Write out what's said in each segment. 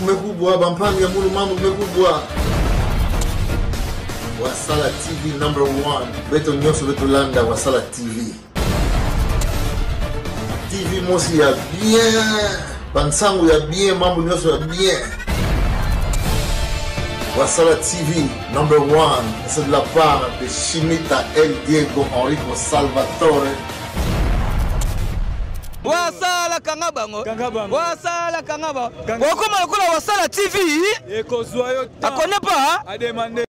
kumekubwa, bampangi ya mulu mambo kumekubwa. Wasala TV #1. Beto nyoso beto landa Wasala TV. TV mosi ya bien. Bansangu ya bien, mambo nyoso ya bien. Wasala TV #1. C'est de la part de Chimita El Diego Enrico Salvatore. Wasala kangabango. Wasala kangaba. Wakoma kula Wasala TV. Eko zoyo. Akone pas. A demander.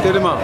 Tellement.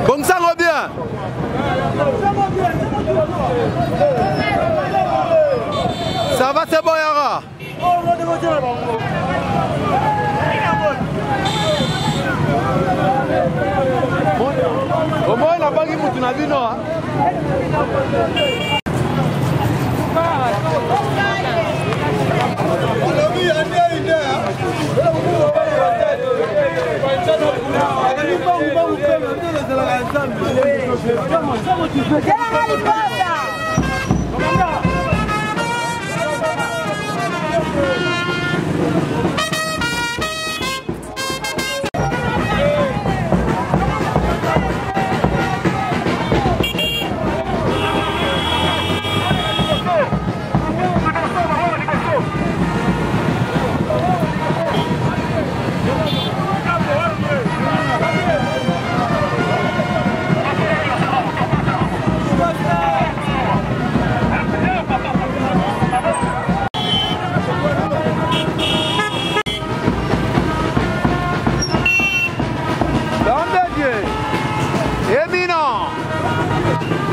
Bon sang bien. Ça va, c'est bon, Yara. Au moins, il n'a pas dit que tu n'as vu, non?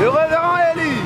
Le révérend Élie.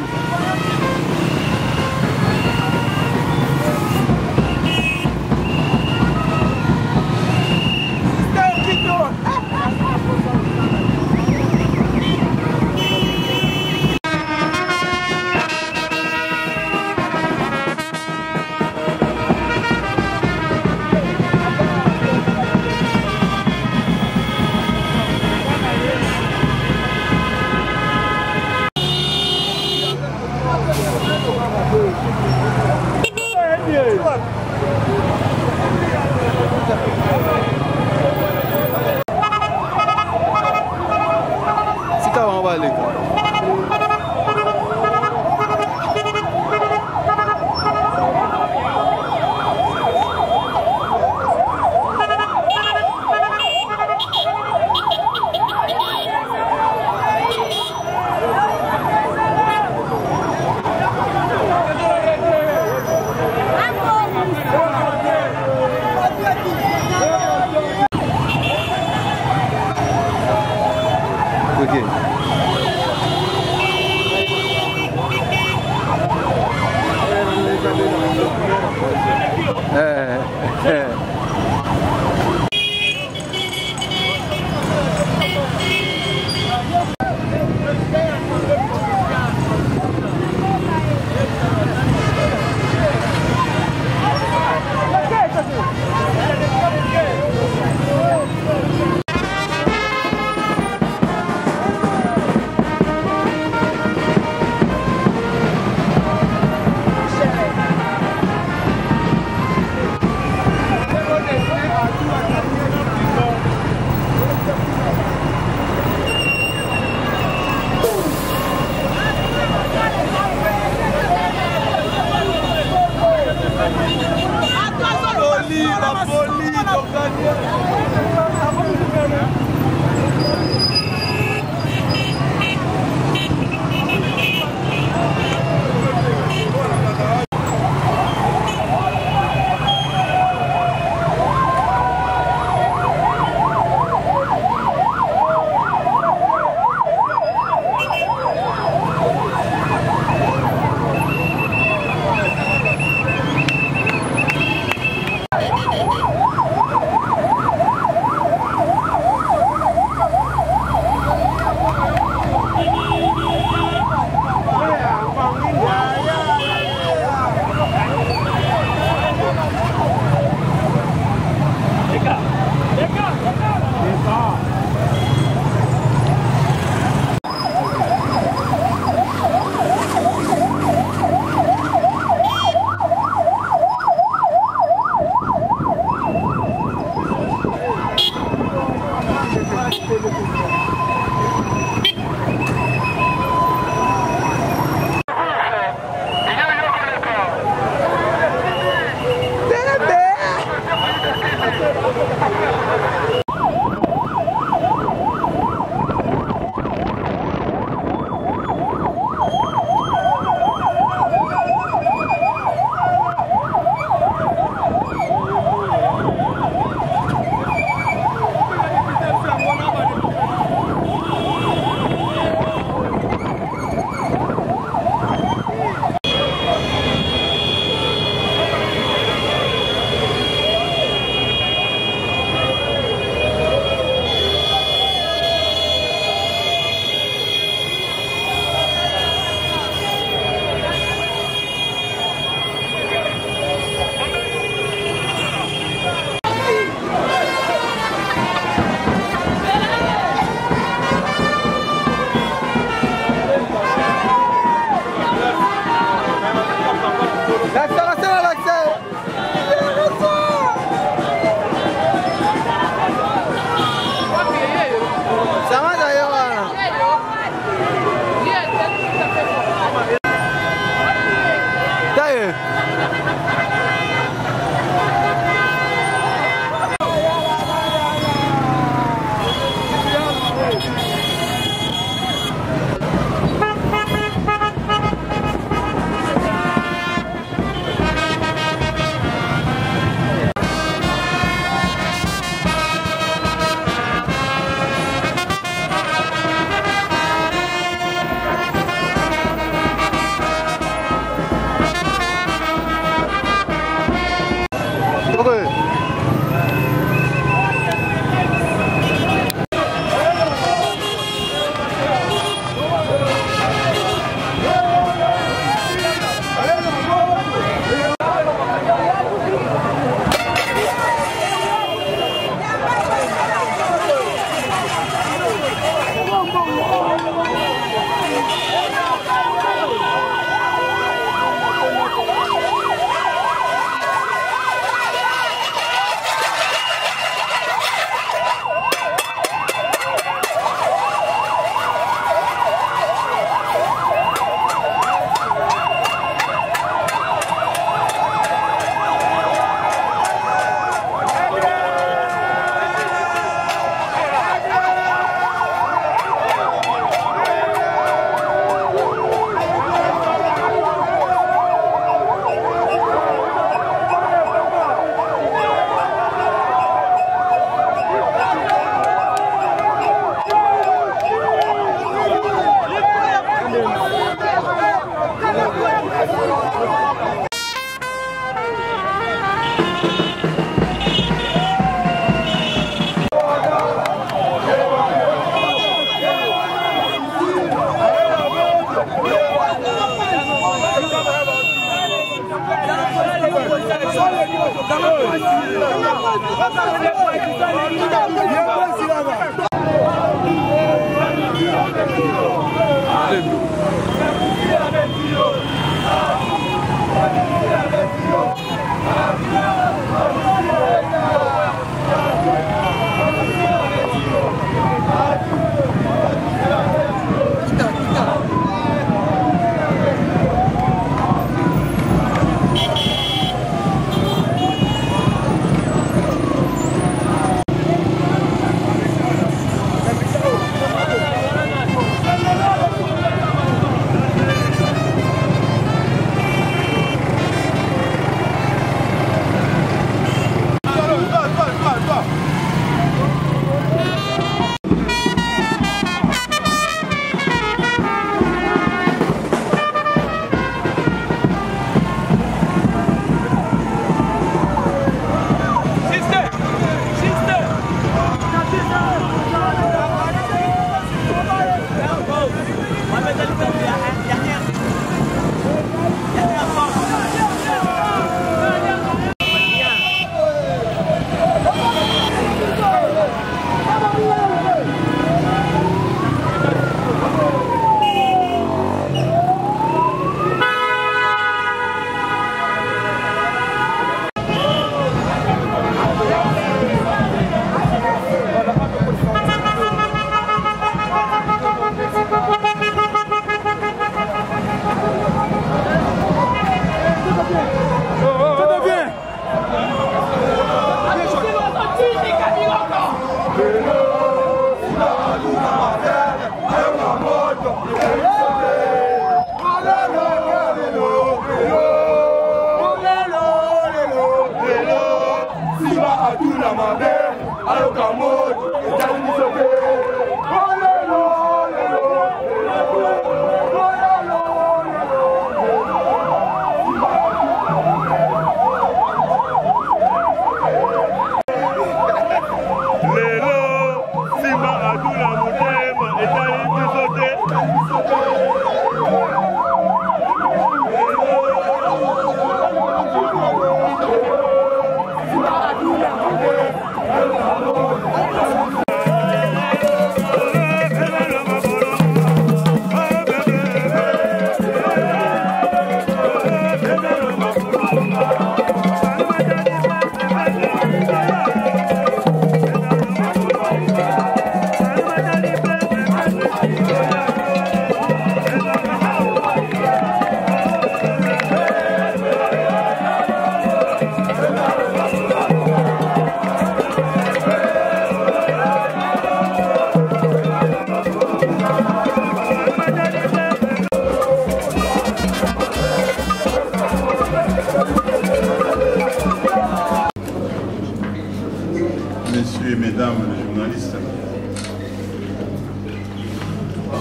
Messieurs et mesdames les journalistes,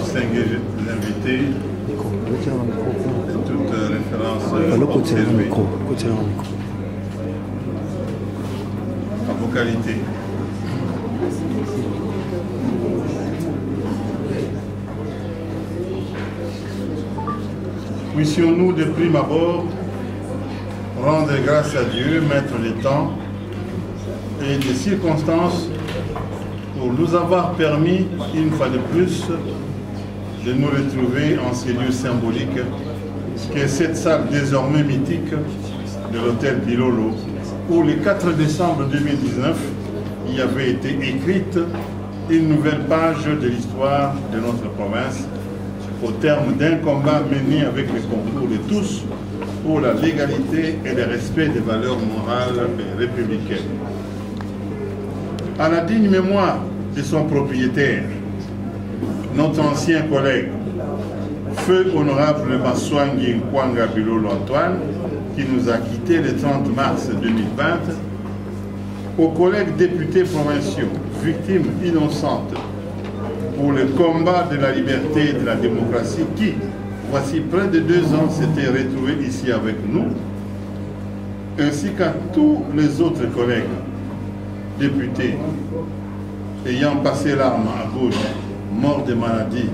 distingués invités, et toute référence observée à vos qualités. Puissions-nous de prime abord rendre grâce à Dieu, maître des temps et des circonstances, pour nous avoir permis, une fois de plus, de nous retrouver en ces lieux symboliques qu'est cette salle désormais mythique de l'hôtel Bilolo, où le 4 décembre 2019, il y avait été écrite une nouvelle page de l'histoire de notre province, au terme d'un combat mené avec le concours de tous pour la légalité et le respect des valeurs morales et républicaines. À la digne mémoire de son propriétaire, notre ancien collègue, Feu honorable Maswangi Nkwanga Bilolo Antoine, qui nous a quittés le 30 mars 2020, aux collègues députés provinciaux, victimes innocentes pour le combat de la liberté et de la démocratie, qui, voici près de 2 ans, s'étaient retrouvés ici avec nous, ainsi qu'à tous les autres collègues députés ayant passé l'arme à gauche, morts de maladie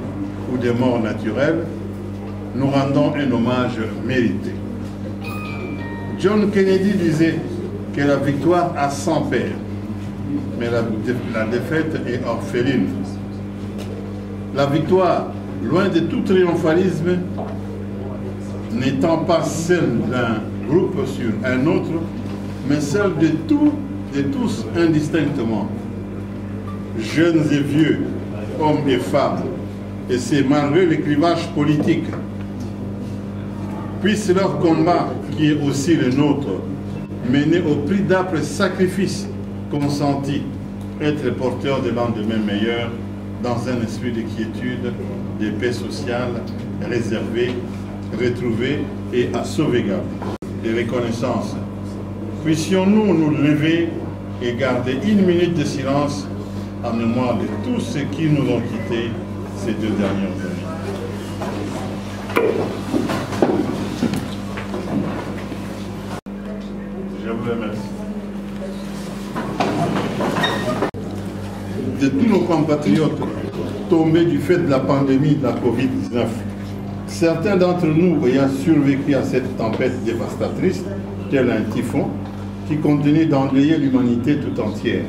ou de morts naturelles, nous rendons un hommage mérité. John Kennedy disait que la victoire a 100 pères, mais la défaite est orpheline. La victoire, loin de tout triomphalisme, n'étant pas celle d'un groupe sur un autre, mais celle de tous indistinctement, jeunes et vieux, hommes et femmes, et c'est malgré le clivage politique. Puisse leur combat, qui est aussi le nôtre, mené au prix d'âpres sacrifices consentis, être porteur de lendemain meilleur dans un esprit de quiétude, de paix sociale, réservée, retrouvée et à sauvegarder. De reconnaissance. Puissions-nous nous lever et garder 1 minute de silence en mémoire de tous ceux qui nous ont quittés ces 2 dernières années. Je vous remercie. De tous nos compatriotes tombés du fait de la pandémie de la Covid-19, certains d'entre nous ayant survécu à cette tempête dévastatrice, tel un typhon, qui continue d'enrayer l'humanité tout entière.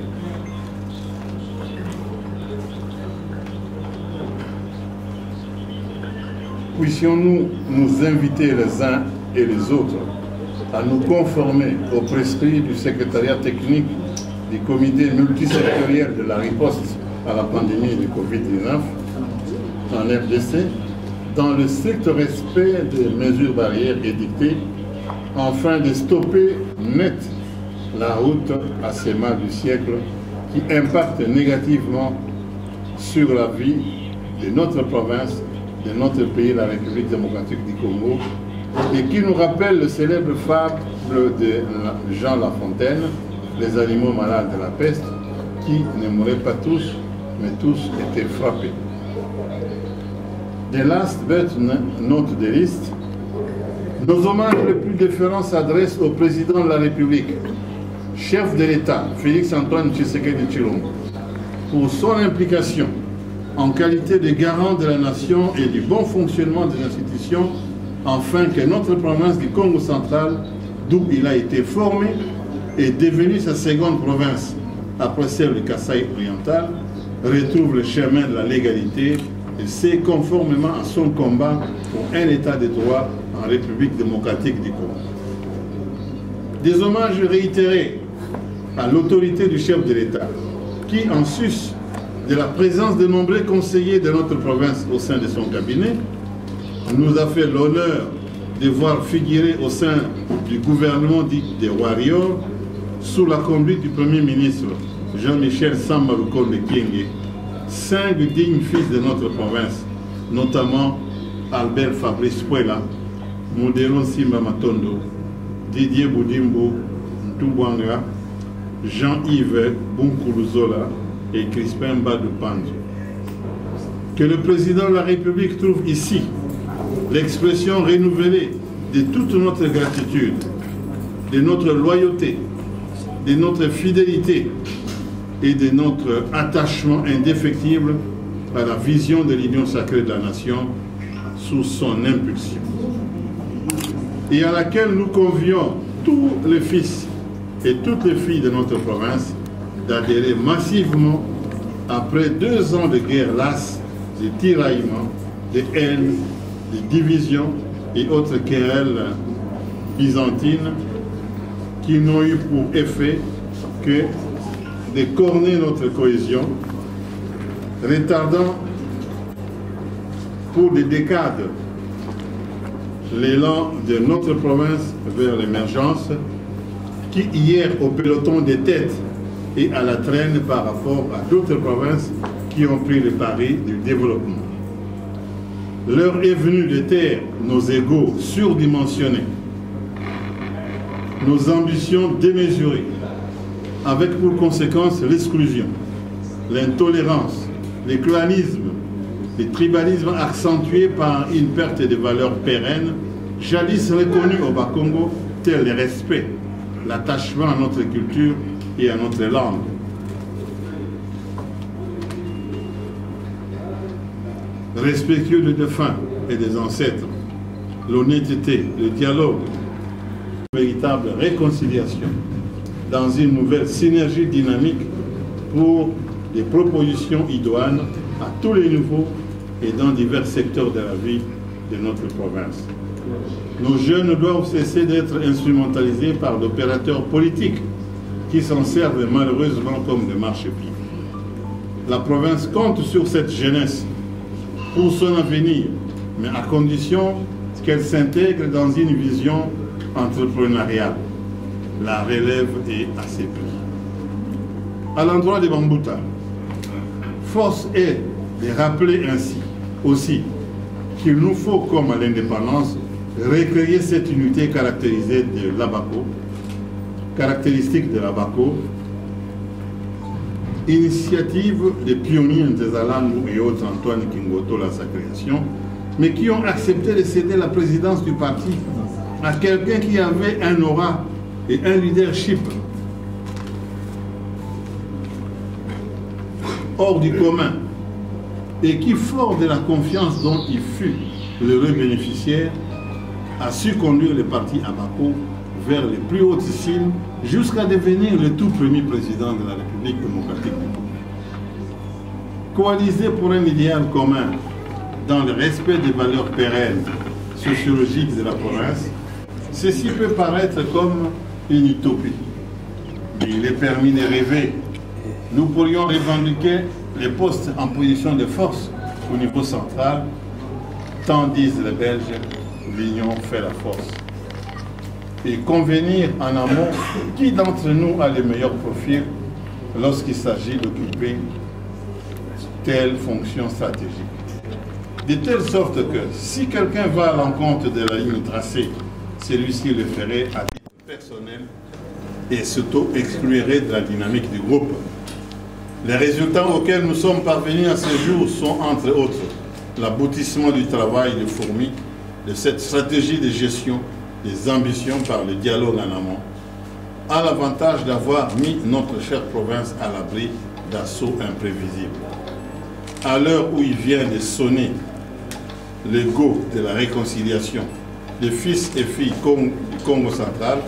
Puissions-nous nous inviter les uns et les autres à nous conformer aux prescrits du secrétariat technique du comité multisectoriel de la riposte à la pandémie de Covid-19 en RDC, dans le strict respect des mesures barrières édictées, afin de stopper net la route à ces mâts du siècle qui impactent négativement sur la vie de notre province, de notre pays, la République démocratique du Congo, et qui nous rappelle le célèbre fable de Jean La Fontaine, Les animaux malades de la peste, qui ne mouraient pas tous, mais tous étaient frappés. The last but not the least, nos hommages les plus déférents s'adressent au président de la République, chef de l'État, Félix-Antoine Tshisekedi Tshilombo, pour son implication en qualité de garant de la nation et du bon fonctionnement des institutions, afin que notre province du Congo central, d'où il a été formé, est devenue sa seconde province, après celle du Kasaï oriental, retrouve le chemin de la légalité et c'est conformément à son combat pour un état de droit en République démocratique du Congo. Des hommages réitérés à l'autorité du chef de l'État, qui, en sus de la présence de nombreux conseillers de notre province au sein de son cabinet, nous a fait l'honneur de voir figurer au sein du gouvernement dit des Warriors, sous la conduite du Premier ministre Jean-Michel Samba Lukonde Kyenge, 5 dignes fils de notre province, notamment Albert Fabrice Puela, Moudéron Simba Matondo, Didier Boudimbo Ntubwanga, Jean-Yves Bunkuluzola et Crispin Badou Panzo. Que le président de la République trouve ici l'expression renouvelée de toute notre gratitude, de notre loyauté, de notre fidélité et de notre attachement indéfectible à la vision de l'union sacrée de la nation sous son impulsion, et à laquelle nous convions tous les fils et toutes les filles de notre province d'adhérer massivement après 2 ans de guerre lasse, de tiraillements, de haine, de divisions et autres querelles byzantines qui n'ont eu pour effet que de corner notre cohésion, retardant pour des décades l'élan de notre province vers l'émergence, qui hier au peloton des têtes et à la traîne par rapport à d'autres provinces qui ont pris le pari du développement. L'heure est venue de taire nos égos surdimensionnés, nos ambitions démesurées, avec pour conséquence l'exclusion, l'intolérance, l'éclanisme, le tribalisme accentué par une perte de valeurs pérennes, jadis reconnues au Bas-Congo, tel le respect, l'attachement à notre culture et à notre langue. Respectueux des défunts et des ancêtres, l'honnêteté, le dialogue, une véritable réconciliation dans une nouvelle synergie dynamique pour des propositions idoines à tous les niveaux et dans divers secteurs de la vie de notre province. Nos jeunes doivent cesser d'être instrumentalisés par d'opérateurs politiques qui s'en servent malheureusement comme des marchepieds. La province compte sur cette jeunesse pour son avenir, mais à condition qu'elle s'intègre dans une vision entrepreneuriale. La relève est à ses prix. À l'endroit de Bambuta, force est de rappeler ainsi aussi qu'il nous faut, comme à l'indépendance, recréer cette unité caractérisée de l'Abaco, caractéristique de l'Abaco, initiative des pionniers des Alangu et autres, Antoine Kingoto, à sa création, mais qui ont accepté de céder la présidence du parti à quelqu'un qui avait un aura et un leadership hors du commun et qui, fort de la confiance dont il fut l'heureux bénéficiaire, a su conduire le parti Abaco vers les plus hautes cimes jusqu'à devenir le tout premier président de la République démocratique du Congo. Coalisé pour un idéal commun dans le respect des valeurs pérennes sociologiques de la province, ceci peut paraître comme une utopie. Mais il est permis de rêver. Nous pourrions revendiquer les postes en position de force au niveau central, tant disent les Belges, l'union fait la force. Et convenir en amont qui d'entre nous a le meilleur profil lorsqu'il s'agit d'occuper telle fonction stratégique. De telle sorte que si quelqu'un va à l'encontre de la ligne tracée, celui-ci le ferait à titre personnel et s'auto-excluerait de la dynamique du groupe. Les résultats auxquels nous sommes parvenus à ce jour sont, entre autres, l'aboutissement du travail de fourmi, de cette stratégie de gestion des ambitions par le dialogue en amont, a l'avantage d'avoir mis notre chère province à l'abri d'assauts imprévisibles. À l'heure où il vient de sonner le go de la réconciliation des fils et filles du Congo central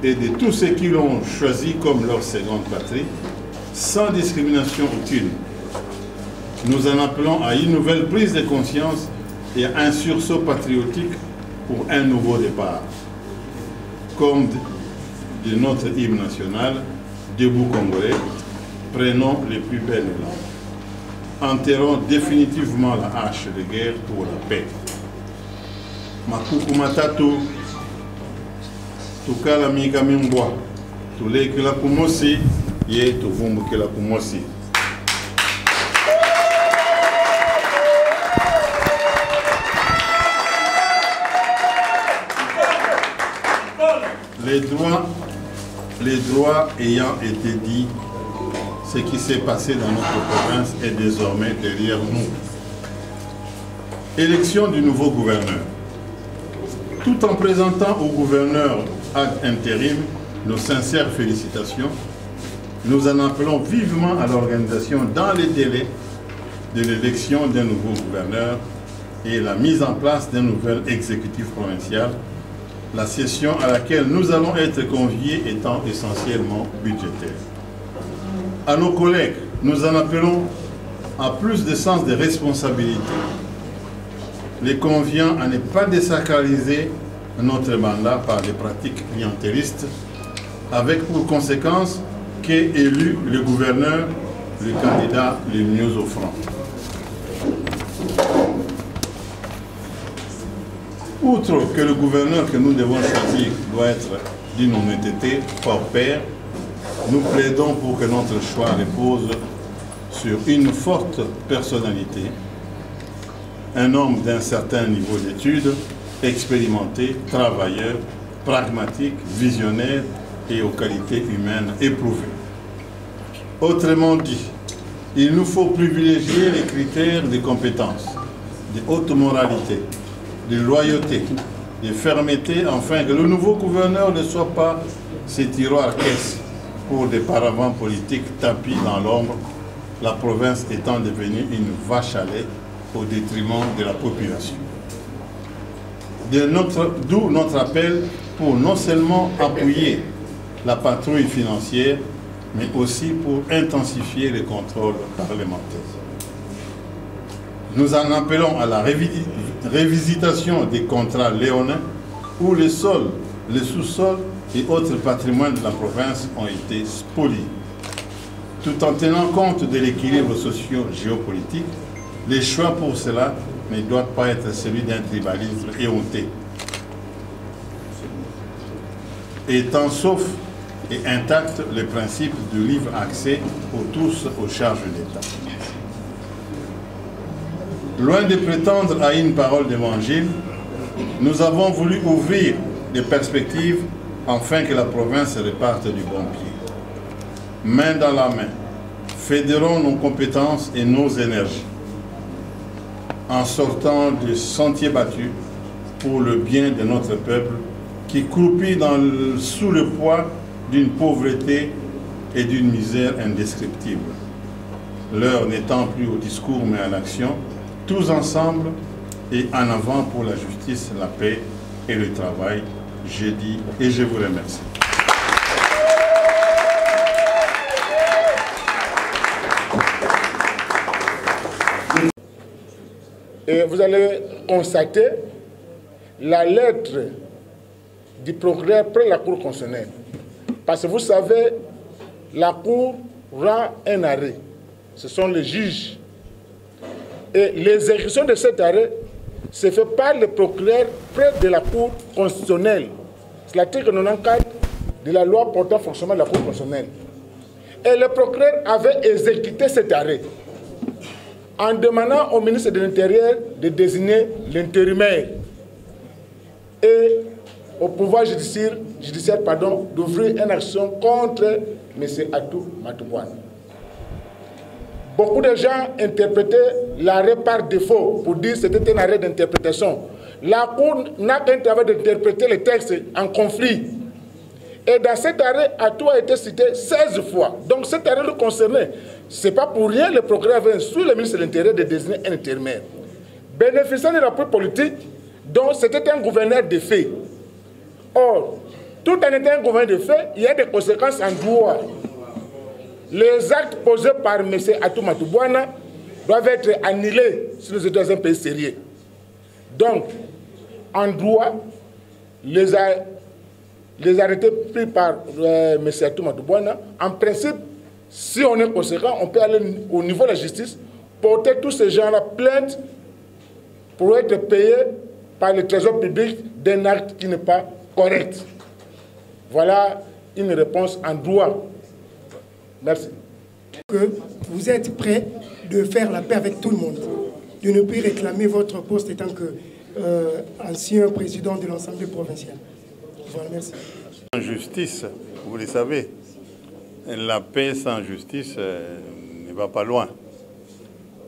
et de tous ceux qui l'ont choisi comme leur seconde patrie, sans discrimination aucune, nous en appelons à une nouvelle prise de conscience et à un sursaut patriotique pour un nouveau départ. Comme de notre hymne national, Debout Congolais, prenons les plus belles langues. Enterrons définitivement la hache de guerre pour la paix. Makuku matatu, tukala mika mimbwa, tulekela kumosi, ye tuvumbukela kumosi. Les droits ayant été dits, ce qui s'est passé dans notre province est désormais derrière nous. Élection du nouveau gouverneur. Tout en présentant au gouverneur ad intérim nos sincères félicitations, nous en appelons vivement à l'organisation dans les délais de l'élection d'un nouveau gouverneur et la mise en place d'un nouvel exécutif provincial, la session à laquelle nous allons être conviés étant essentiellement budgétaire. À nos collègues, nous en appelons à plus de sens de responsabilité, les conviant à ne pas désacraliser notre mandat par des pratiques clientélistes, avec pour conséquence qu'est élu le gouverneur, le candidat le mieux offrant. Outre que le gouverneur que nous devons choisir doit être d'une honnêteté hors pair, nous plaidons pour que notre choix repose sur une forte personnalité, un homme d'un certain niveau d'études, expérimenté, travailleur, pragmatique, visionnaire et aux qualités humaines éprouvées. Autrement dit, il nous faut privilégier les critères de compétence, de haute moralité, de loyauté, de fermeté, afin que le nouveau gouverneur ne soit pas ces tiroirs caisses pour des paravents politiques tapis dans l'ombre, la province étant devenue une vache à lait au détriment de la population. D'où notre appel pour non seulement appuyer la patrouille financière, mais aussi pour intensifier les contrôles parlementaires. Nous en appelons à la révisitation des contrats léonins où les sols, les sous-sols et autres patrimoines de la province ont été spoliés. Tout en tenant compte de l'équilibre socio-géopolitique, les choix pour cela ne doivent pas être celui d'un tribalisme éhonté. Étant sauf et intact le principe du libre accès pour tous aux charges d'État. Loin de prétendre à une parole d'évangile, nous avons voulu ouvrir des perspectives afin que la province reparte du bon pied. Main dans la main, fédérons nos compétences et nos énergies en sortant des sentiers battus pour le bien de notre peuple qui croupit sous le poids d'une pauvreté et d'une misère indescriptible. L'heure n'étant plus au discours mais à l'action, tous ensemble et en avant pour la justice, la paix et le travail. J'ai dit et je vous remercie. Et vous allez constater la lettre du procureur près la Cour constitutionnelle. Parce que vous savez, la Cour rend un arrêt. Ce sont les juges. Et l'exécution de cet arrêt se fait par le procureur près de la Cour constitutionnelle. C'est l'article 94 de la loi portant fonctionnement de la Cour constitutionnelle. Et le procureur avait exécuté cet arrêt en demandant au ministre de l'Intérieur de désigner l'intérimaire et au pouvoir judiciaire d'ouvrir une action contre M. Atou Matouane. beaucoup de gens interprétaient l'arrêt par défaut pour dire que c'était un arrêt d'interprétation. La Cour n'a qu'un travail d'interpréter les textes en conflit. Et dans cet arrêt, Atou a été cité 16 fois. Donc cet arrêt le concernait. Ce n'est pas pour rien le procureur avait instruit le ministre de l'Intérieur de désigner un intérimaire. Bénéficiant de l'appui politique, donc c'était un gouverneur de fait. Or, tout en étant un gouverneur de fait, il y a des conséquences en droit. Les actes posés par M. Atou Matoubouana doivent être annulés si nous sommes dans un pays sérieux. Donc, en droit, les arrêtés pris par M. Atou Matoubouana, en principe, si on est conséquent, on peut aller au niveau de la justice, porter tous ces gens-là plainte pour être payés par le trésor public d'un acte qui n'est pas correct. Voilà une réponse en droit. Merci. Que vous êtes prêt de faire la paix avec tout le monde, de ne plus réclamer votre poste étant que ancien président de l'Assemblée provinciale. Voilà, merci. En justice, vous le savez, la paix sans justice ne va pas loin.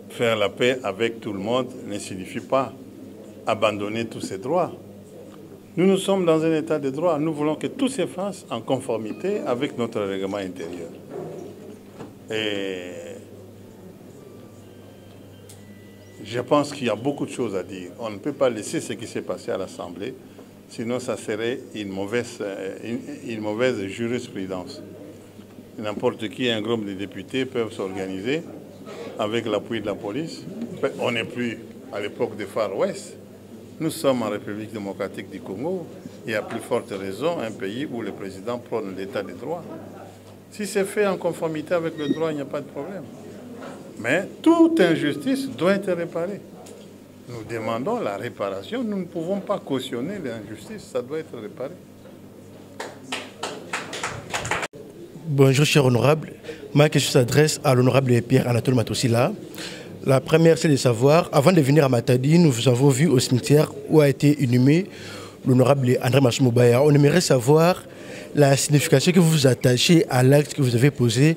Faire la paix avec tout le monde ne signifie pas abandonner tous ses droits. Nous sommes dans un état de droit. Nous voulons que tout se fasse en conformité avec notre règlement intérieur. Et je pense qu'il y a beaucoup de choses à dire. On ne peut pas laisser ce qui s'est passé à l'Assemblée, sinon ça serait une mauvaise jurisprudence. N'importe qui, un groupe de députés peuvent s'organiser avec l'appui de la police. On n'est plus à l'époque des Far West. Nous sommes en République démocratique du Congo et à plus forte raison un pays où le président prône l'état de droit. Si c'est fait en conformité avec le droit, il n'y a pas de problème. Mais toute injustice doit être réparée. Nous demandons la réparation. Nous ne pouvons pas cautionner l'injustice. Ça doit être réparé. Bonjour, cher honorable. Ma question s'adresse à l'honorable Pierre Anatole Matossila. La première, c'est de savoir, avant de venir à Matadi, nous avons vu au cimetière où a été inhumé l'honorable André Massoumobaya. On aimerait savoir la signification que vous vous attachez à l'acte que vous avez posé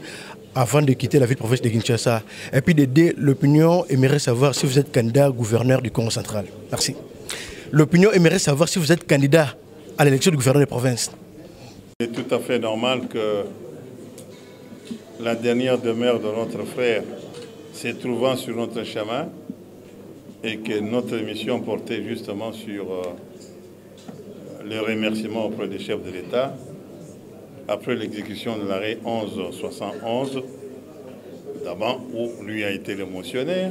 avant de quitter la ville province de Kinshasa. Et puis d'aider l'opinion, aimerait savoir si vous êtes candidat gouverneur du Congo central. Merci. L'opinion aimerait savoir si vous êtes candidat à l'élection du gouverneur de province. C'est tout à fait normal que la dernière demeure de notre frère se trouvant sur notre chemin et que notre émission portait justement sur les remerciements auprès des chefs de l'État après l'exécution de l'arrêt 1171, d'abord où lui a été le motionnaire,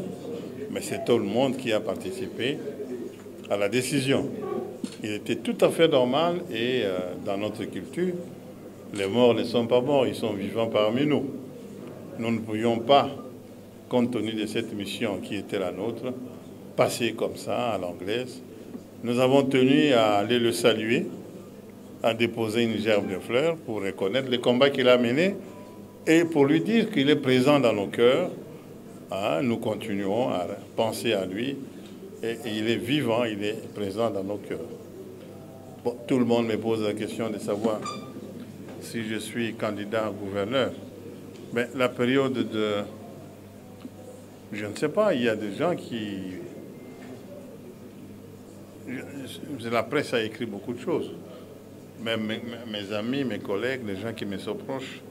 mais c'est tout le monde qui a participé à la décision. Il était tout à fait normal et dans notre culture, les morts ne sont pas morts, ils sont vivants parmi nous. Nous ne pouvions pas, compte tenu de cette mission qui était la nôtre, passer comme ça à l'anglaise. Nous avons tenu à aller le saluer, à déposer une gerbe de fleurs pour reconnaître le combat qu'il a mené et pour lui dire qu'il est présent dans nos cœurs. Nous continuons à penser à lui et il est vivant, il est présent dans nos cœurs. Bon, tout le monde me pose la question de savoir si je suis candidat à gouverneur. Mais la période de... Je ne sais pas, il y a des gens qui... La presse a écrit beaucoup de choses. Même mes amis, mes collègues, les gens qui me sont proches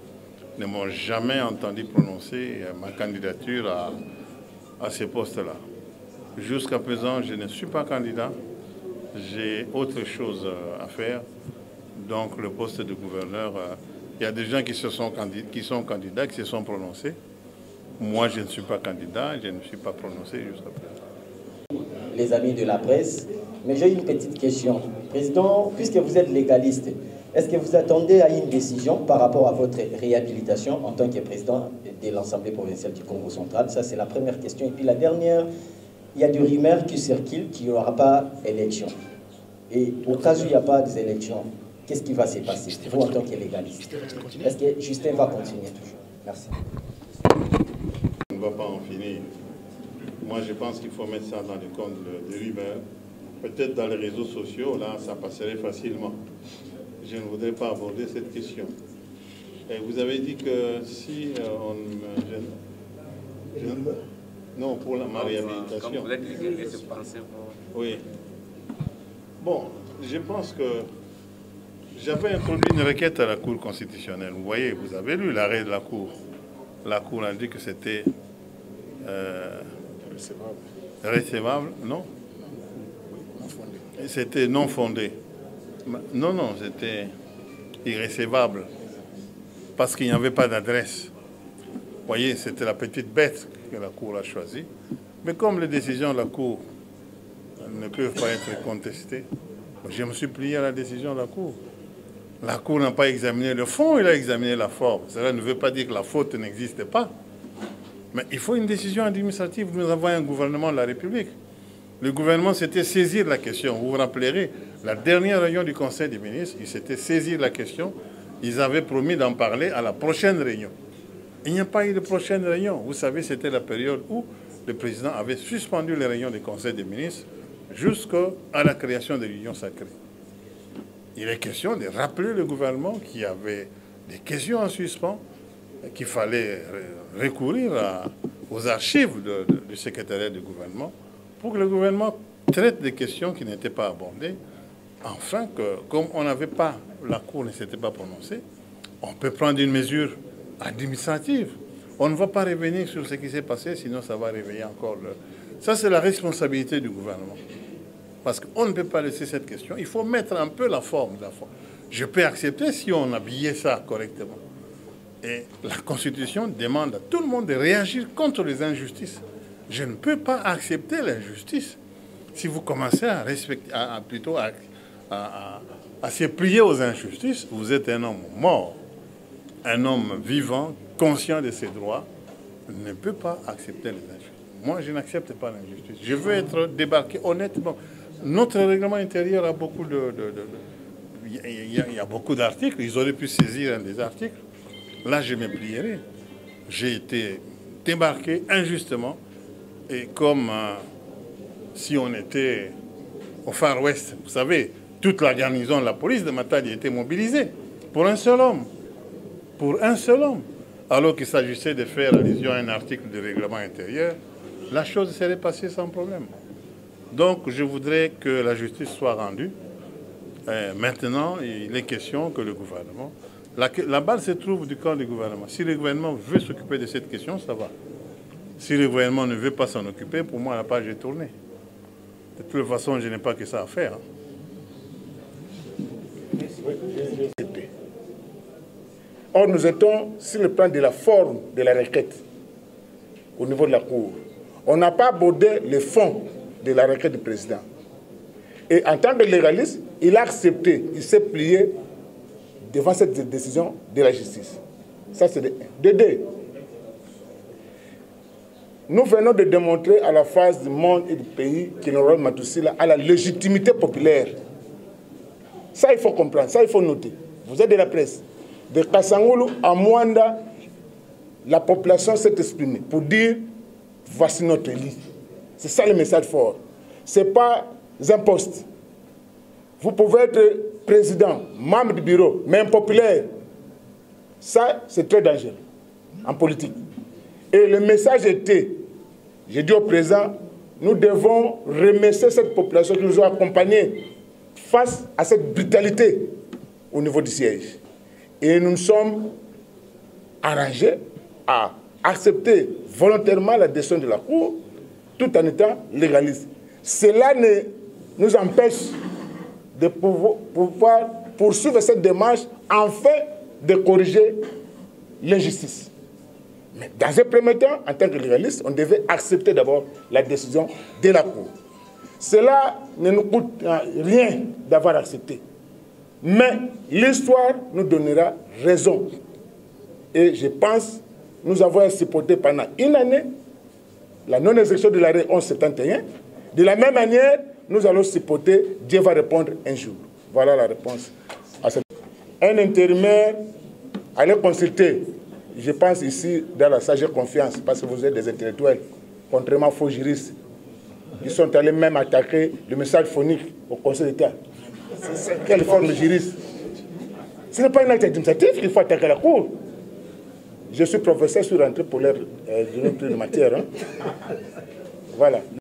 ne m'ont jamais entendu prononcer ma candidature à ces postes-là. Jusqu'à présent, je ne suis pas candidat. J'ai autre chose à faire. Donc le poste de gouverneur, il y a des gens qui sont candidats, qui se sont prononcés. Moi, je ne suis pas candidat, je ne suis pas prononcé jusqu'à présent. Les amis de la presse, mais j'ai une petite question. Président, puisque vous êtes légaliste, est-ce que vous attendez à une décision par rapport à votre réhabilitation en tant que président de l'Assemblée provinciale du Congo central? Ça, c'est la première question. Et puis la dernière, il y a des rumeurs qui circulent qu'il n'y aura pas d'élection. Et au cas où il n'y a pas d'élection, qu'est-ce qui va se passer, vous en tant que légaliste? Est-ce que Justin va continuer toujours? Merci. On ne va pas en finir. Moi, je pense qu'il faut mettre ça dans le compte de rumeurs. Peut-être dans les réseaux sociaux, là, ça passerait facilement. Je ne voudrais pas aborder cette question. Et vous avez dit que si je Non, pour ma réhabilitation. Comme vous êtes légaliste, pensez-vous? Oui. Bon, je pense que j'avais introduit une requête à la Cour constitutionnelle. Vous voyez, vous avez lu l'arrêt de la Cour. La Cour a dit que c'était recevable, non? C'était non fondé. Non, non, c'était irrécevable. Parce qu'il n'y avait pas d'adresse. Vous voyez, c'était la petite bête que la Cour a choisie. Mais comme les décisions de la Cour ne peuvent pas être contestées, je me suis plié à la décision de la Cour. La Cour n'a pas examiné le fond, il a examiné la forme. Cela ne veut pas dire que la faute n'existe pas. Mais il faut une décision administrative. Nous avons un gouvernement de la République. Le gouvernement s'était saisi de la question. Vous vous rappellerez, la dernière réunion du Conseil des ministres, ils s'étaient saisis de la question. Ils avaient promis d'en parler à la prochaine réunion. Il n'y a pas eu de prochaine réunion. Vous savez, c'était la période où le président avait suspendu les réunions du Conseil des ministres jusqu'à la création de l'Union sacrée. Il est question de rappeler le gouvernement qu'il y avait des questions en suspens, qu'il fallait recourir aux archives du secrétariat du gouvernement pour que le gouvernement traite des questions qui n'étaient pas abordées, afin que, comme on n'avait pas, la Cour ne s'était pas prononcée, on peut prendre une mesure administrative. On ne va pas revenir sur ce qui s'est passé, sinon ça va réveiller encore le... Ça, c'est la responsabilité du gouvernement. Parce qu'on ne peut pas laisser cette question. Il faut mettre un peu la forme de la forme. Je peux accepter si on habillait ça correctement. Et la Constitution demande à tout le monde de réagir contre les injustices. Je ne peux pas accepter l'injustice. Si vous commencez à respecter, plutôt à se plier aux injustices, vous êtes un homme mort. Un homme vivant, conscient de ses droits, ne peut pas accepter les injustices. Moi, je n'accepte pas l'injustice. Je veux être débarqué honnêtement. Notre règlement intérieur a beaucoup il y a beaucoup d'articles. Ils auraient pu saisir un des articles. Là, je me plierai. J'ai été débarqué injustement. Et comme si on était au Far West, vous savez, toute la garnison de la police de Matadi était mobilisée pour un seul homme. Pour un seul homme. Alors qu'il s'agissait de faire allusion à un article du règlement intérieur, la chose serait passée sans problème. Donc, je voudrais que la justice soit rendue. Maintenant, il est question que le gouvernement... La balle se trouve du camp du gouvernement. Si le gouvernement veut s'occuper de cette question, ça va. Si le gouvernement ne veut pas s'en occuper, pour moi, la page est tournée. De toute façon, je n'ai pas que ça à faire. Or, nous étions sur le plan de la forme de la requête au niveau de la Cour. On n'a pas abordé le fond de la requête du président. Et en tant que légaliste, il a accepté, il s'est plié devant cette décision de la justice. Ça, c'est de deux. Nous venons de démontrer à la face du monde et du pays que l'honorable Matousila a la légitimité populaire. Ça, il faut comprendre, ça, il faut noter. Vous êtes de la presse. De Kassangoulou à Mwanda, la population s'est exprimée pour dire voici notre élite. C'est ça le message fort. Ce n'est pas un poste. Vous pouvez être président, membre du bureau, mais impopulaire. Ça, c'est très dangereux en politique. Et le message était, j'ai dit au président, nous devons remercier cette population qui nous a accompagnés face à cette brutalité au niveau du siège. Et nous nous sommes arrangés à accepter volontairement la décision de la Cour tout en étant légaliste. Cela ne nous empêche de pouvoir poursuivre cette démarche afin de corriger l'injustice. Mais dans un premier temps, en tant que légaliste, on devait accepter d'abord la décision de la Cour. Cela ne nous coûte rien d'avoir accepté. Mais l'histoire nous donnera raison. Et je pense nous avons supporté pendant une année la non-exécution de l'arrêt 1171. De la même manière, nous allons supporter, Dieu va répondre un jour. Voilà la réponse à cette... Un intérimaire, allez consulter, je pense ici dans la sagesse confiance, parce que vous êtes des intellectuels, contrairement aux faux juristes. Ils sont allés même attaquer le message phonique au Conseil d'État. Quelle forme de juriste? Ce n'est pas un acte administratif qu'il faut attaquer la Cour. Je suis professeur sur rentrée polaire d'une matière. Hein. Voilà.